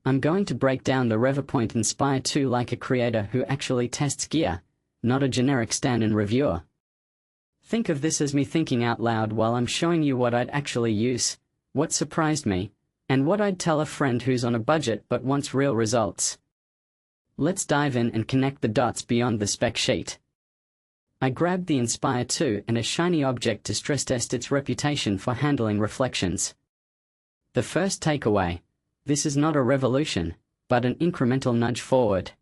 I'm going to break down the Revopoint INSPIRE 2 like a creator who actually tests gear, not a generic stand-in reviewer. Think of this as me thinking out loud while I'm showing you what I'd actually use, what surprised me, and what I'd tell a friend who's on a budget but wants real results. Let's dive in and connect the dots beyond the spec sheet. I grabbed the INSPIRE 2 and a shiny object to stress test its reputation for handling reflections. The first takeaway: this is not a revolution, but an incremental nudge forward.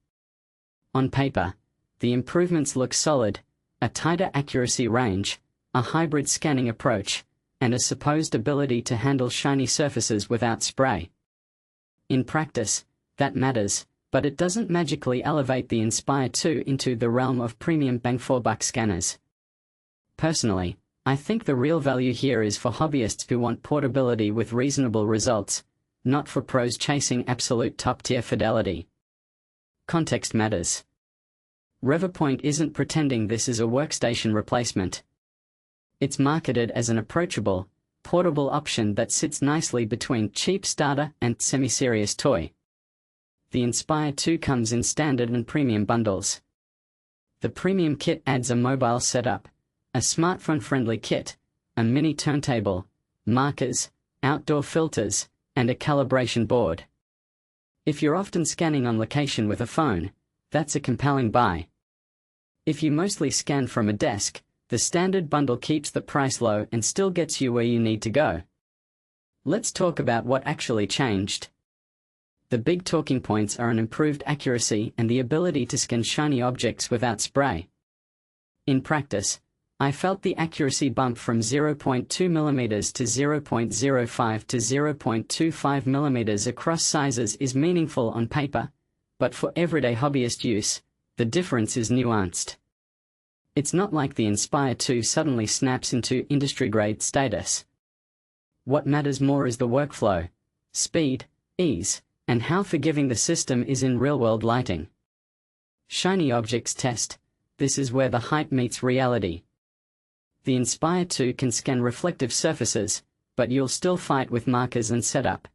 On paper, the improvements look solid: a tighter accuracy range, a hybrid scanning approach, and a supposed ability to handle shiny surfaces without spray. In practice, that matters, but it doesn't magically elevate the INSPIRE 2 into the realm of premium bang-for-buck scanners. Personally, I think the real value here is for hobbyists who want portability with reasonable results, not for pros chasing absolute top-tier fidelity. Context matters. Revopoint isn't pretending this is a workstation replacement. It's marketed as an approachable, portable option that sits nicely between cheap starter and semi-serious toy. The INSPIRE 2 comes in standard and premium bundles. The premium kit adds a mobile setup, a smartphone-friendly kit, a mini turntable, markers, outdoor filters, and a calibration board. If you're often scanning on location with a phone, that's a compelling buy. If you mostly scan from a desk, the standard bundle keeps the price low and still gets you where you need to go. Let's talk about what actually changed. The big talking points are an improved accuracy and the ability to scan shiny objects without spray. In practice, I felt the accuracy bump from 0.2 mm to 0.05 to 0.25 mm across sizes is meaningful on paper, but for everyday hobbyist use, the difference is nuanced. It's not like the INSPIRE 2 suddenly snaps into industry-grade status. What matters more is the workflow, speed, ease, and how forgiving the system is in real-world lighting. Shiny objects test: this is where the hype meets reality. The INSPIRE 2 can scan reflective surfaces, but you'll still fight with markers and setup.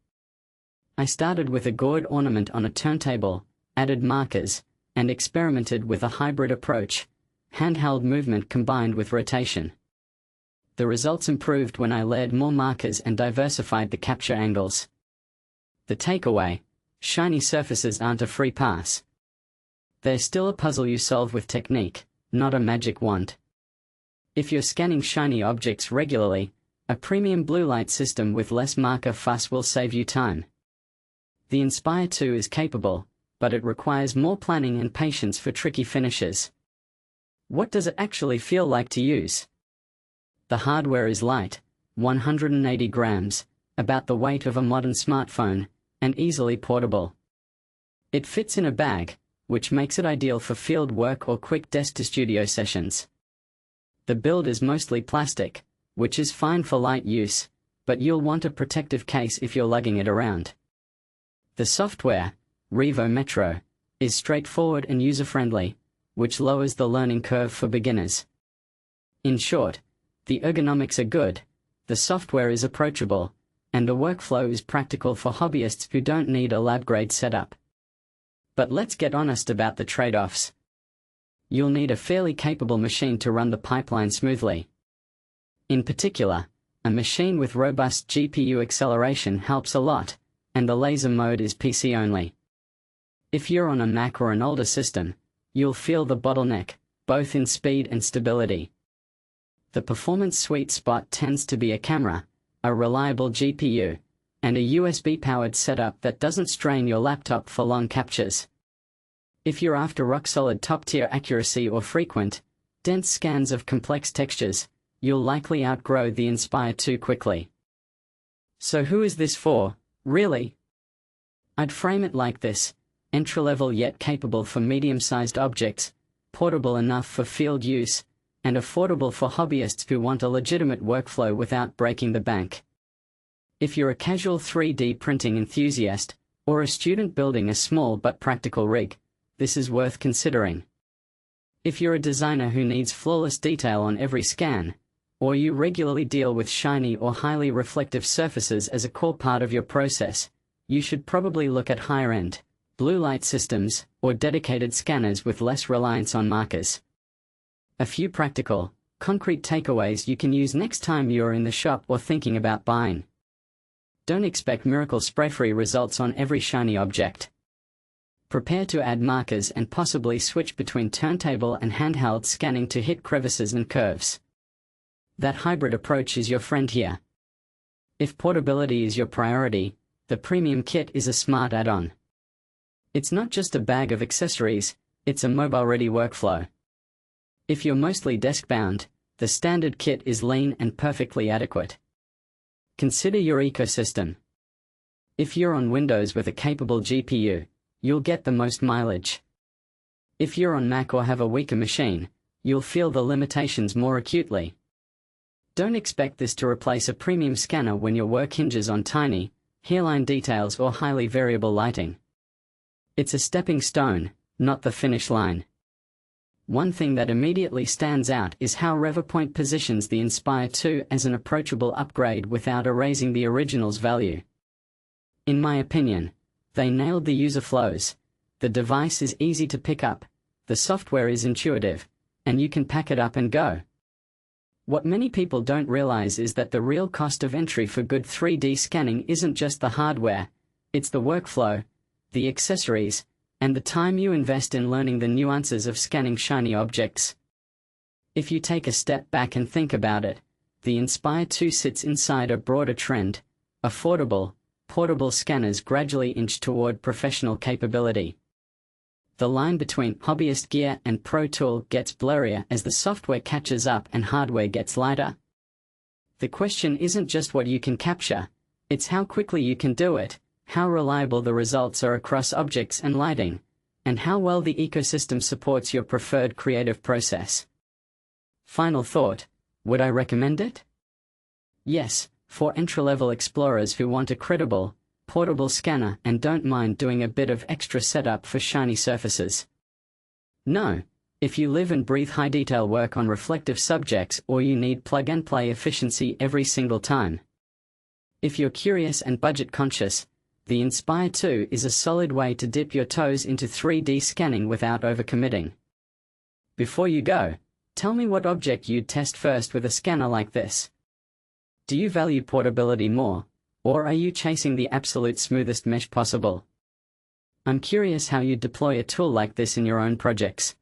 I started with a gourd ornament on a turntable, added markers, and experimented with a hybrid approach: handheld movement combined with rotation. The results improved when I layered more markers and diversified the capture angles. The takeaway: shiny surfaces aren't a free pass. They're still a puzzle you solve with technique, not a magic wand. If you're scanning shiny objects regularly, a premium blue light system with less marker fuss will save you time. The INSPIRE 2 is capable, but it requires more planning and patience for tricky finishes. What does it actually feel like to use? The hardware is light, 180 grams, about the weight of a modern smartphone, and easily portable. It fits in a bag, which makes it ideal for field work or quick desk-to-studio sessions. The build is mostly plastic, which is fine for light use, but you'll want a protective case if you're lugging it around. The software, Revopoint, is straightforward and user-friendly, which lowers the learning curve for beginners. In short, the ergonomics are good, the software is approachable, and the workflow is practical for hobbyists who don't need a lab-grade setup. But let's get honest about the trade-offs. You'll need a fairly capable machine to run the pipeline smoothly. In particular, a machine with robust GPU acceleration helps a lot, and the laser mode is PC only. If you're on a Mac or an older system, you'll feel the bottleneck, both in speed and stability. The performance sweet spot tends to be a camera, a reliable GPU, and a USB-powered setup that doesn't strain your laptop for long captures. If you're after rock-solid top-tier accuracy or frequent, dense scans of complex textures, you'll likely outgrow the INSPIRE 2 quickly. So who is this for, really? I'd frame it like this: entry-level yet capable for medium-sized objects, portable enough for field use, and affordable for hobbyists who want a legitimate workflow without breaking the bank. If you're a casual 3D printing enthusiast, or a student building a small but practical rig, this is worth considering. If you're a designer who needs flawless detail on every scan, or you regularly deal with shiny or highly reflective surfaces as a core part of your process, you should probably look at higher-end, blue light systems, or dedicated scanners with less reliance on markers. A few practical, concrete takeaways you can use next time you're in the shop or thinking about buying. Don't expect miracle spray-free results on every shiny object. Prepare to add markers and possibly switch between turntable and handheld scanning to hit crevices and curves. That hybrid approach is your friend here. If portability is your priority, the premium kit is a smart add-on. It's not just a bag of accessories, it's a mobile-ready workflow. If you're mostly desk-bound, the standard kit is lean and perfectly adequate. Consider your ecosystem. If you're on Windows with a capable GPU, you'll get the most mileage. If you're on Mac or have a weaker machine, you'll feel the limitations more acutely. Don't expect this to replace a premium scanner when your work hinges on tiny, hairline details or highly variable lighting. It's a stepping stone, not the finish line. One thing that immediately stands out is how Revopoint positions the Inspire 2 as an approachable upgrade without erasing the original's value. In my opinion, they nailed the user flows. The device is easy to pick up, the software is intuitive, and you can pack it up and go. What many people don't realize is that the real cost of entry for good 3D scanning isn't just the hardware, it's the workflow, the accessories, and the time you invest in learning the nuances of scanning shiny objects. If you take a step back and think about it, the Inspire 2 sits inside a broader trend: affordable, portable scanners gradually inch toward professional capability. The line between hobbyist gear and pro tool gets blurrier as the software catches up and hardware gets lighter. The question isn't just what you can capture, it's how quickly you can do it, how reliable the results are across objects and lighting, and how well the ecosystem supports your preferred creative process. Final thought: would I recommend it? Yes, for entry-level explorers who want a credible, portable scanner and don't mind doing a bit of extra setup for shiny surfaces. No, if you live and breathe high-detail work on reflective subjects or you need plug-and-play efficiency every single time. If you're curious and budget-conscious, the Inspire 2 is a solid way to dip your toes into 3D scanning without overcommitting. Before you go, tell me what object you'd test first with a scanner like this. Do you value portability more, or are you chasing the absolute smoothest mesh possible? I'm curious how you'd deploy a tool like this in your own projects.